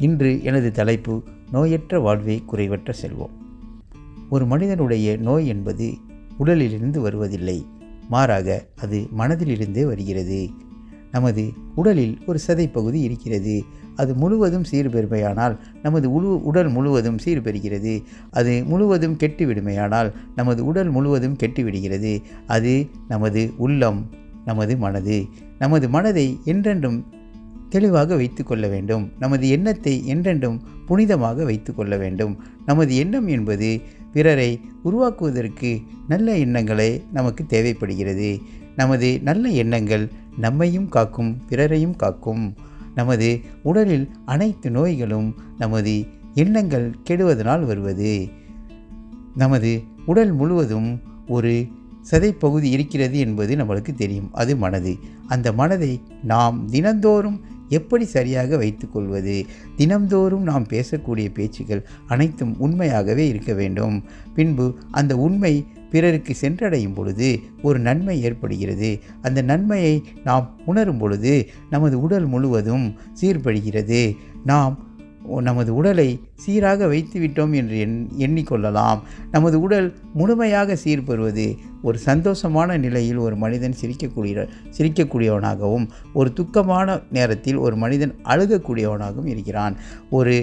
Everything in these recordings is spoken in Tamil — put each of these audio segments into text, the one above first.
இன்று எனது தலைப்பு நோயற்ற வாழ்வே குறைவற்ற செல்வம். ஒரு மனிதனுடைய நோய் என்பது உடலிலிருந்து வருவதில்லை, மாறாக அது மனதிலிருந்தே வருகிறது. நமது உடலில் ஒரு சதைப்பகுதி இருக்கிறது. அது முழுவதும் சீர்பெறுமையானால் நமது உடல் முழுவதும் சீர்பெறுகிறது. அது முழுவதும் கெட்டுவிடுமையானால் நமது உடல் முழுவதும் கெட்டுவிடுகிறது. அது நமது உள்ளம், நமது மனது. நமது மனதை என்றென்றும் தெளிவாக வைத்து கொள்ள வேண்டும். நமது எண்ணத்தை என்றென்றும் புனிதமாக வைத்து கொள்ள வேண்டும். நமது எண்ணம் என்பது பிறரை உருவாக்குவதற்கு நல்ல எண்ணங்களே நமக்கு தேவைப்படுகிறது. நமது நல்ல எண்ணங்கள் நம்மையும் காக்கும், பிறரையும் காக்கும். நமது உடலில் அனைத்து நோய்களும் நமது எண்ணங்கள் கெடுவதனால் வருவது. நமது உடல் முழுவதும் ஒரு சதைப்பகுதி இருக்கிறது என்பது நம்மளுக்கு தெரியும், அது மனது. அந்த மனதை நாம் தினந்தோறும் எப்படி சரியாக வைத்துக்கொள்வது? தினந்தோறும் நாம் பேசக்கூடிய பேச்சுகள் அனைத்தும் உண்மையாகவே இருக்க வேண்டும். பின்பு அந்த உண்மை பிறருக்கு சென்றடையும் பொழுது ஒரு நன்மை ஏற்படுகிறது. அந்த நன்மையை நாம் உணரும் பொழுது நமது உடல் முழுவதும் சீர்படுகிறது. நாம் நமது உடலை சீராக வைத்துவிட்டோம் என்று எண்ணிக்கொள்ளலாம். நமது உடல் முழுமையாக சீர்பெறுவது ஒரு சந்தோஷமான நிலையில் ஒரு மனிதன் சிரிக்கக்கூடியவனாகவும், ஒரு துக்கமான நேரத்தில் ஒரு மனிதன் அழுகக்கூடியவனாகவும் இருக்கிறான். ஒரு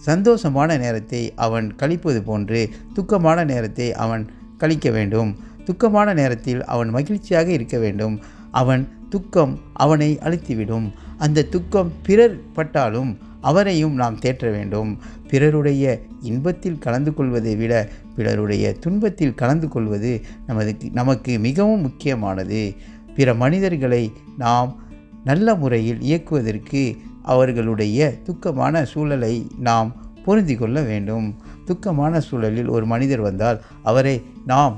சந்தோஷமான நேரத்தை அவன் கழிப்பது போன்று துக்கமான நேரத்தை அவன் கழிக்க வேண்டும். துக்கமான நேரத்தில் அவன் மகிழ்ச்சியாக இருக்க வேண்டும். அவன் துக்கம் அவனை அழுத்திவிடும். அந்த துக்கம் பிறர் பட்டாலும் அவரையும் நாம் தேற்ற வேண்டும். பிறருடைய இன்பத்தில் கலந்து கொள்வதை விட பிறருடைய துன்பத்தில் கலந்து கொள்வது நமக்கு மிகவும் முக்கியமானது. பிற மனிதர்களை நாம் நல்ல முறையில் இயக்குவதற்கு அவர்களுடைய துக்கமான சூழலை நாம் பொருந்தி கொள்ள வேண்டும். துக்கமான சூழலில் ஒரு மனிதர் வந்தால் அவரை நாம்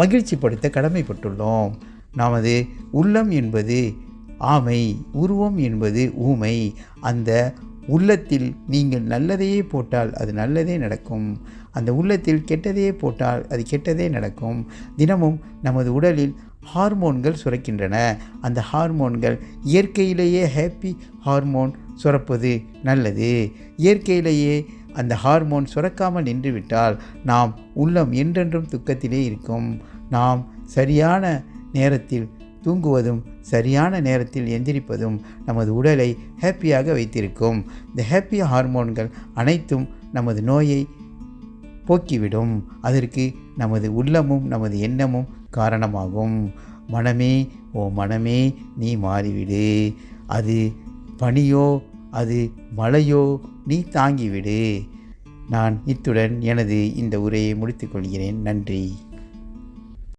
மகிழ்ச்சிப்படுத்த கடமைப்பட்டுள்ளோம். நமது உள்ளம் என்பது ஆமை, உருவம் என்பது ஊமை. அந்த உள்ளத்தில் நீங்கள் நல்லதையே போட்டால் அது நல்லதே நடக்கும். அந்த உள்ளத்தில் கெட்டதையே போட்டால் அது கெட்டதே நடக்கும். தினமும் நமது உடலில் ஹார்மோன்கள் சுரக்கின்றன. அந்த ஹார்மோன்கள் இயற்கையிலேயே ஹாப்பி ஹார்மோன் சுரப்பது நல்லது. இயற்கையிலேயே அந்த ஹார்மோன் சுரக்காமல் நின்றுவிட்டால் நாம் உள்ளம் என்றென்றும் துக்கத்திலே இருக்கும். நாம் சரியான நேரத்தில் தூங்குவதும் சரியான நேரத்தில் எந்திரிப்பதும் நமது உடலை ஹாப்பியாக வைத்திருக்கும். இந்த ஹாப்பி ஹார்மோன்கள் அனைத்தும் நமது நோயை போக்கிவிடும். அதற்கு நமது உள்ளமும் நமது எண்ணமும் காரணமாகும். மனமே, ஓ மனமே, நீ மாறிவிடு. அது பனியோ அது மழையோ நீ தாங்கிவிடு. நான் இத்துடன் எனது இந்த உரையை முடித்துக்கொள்கிறேன். நன்றி.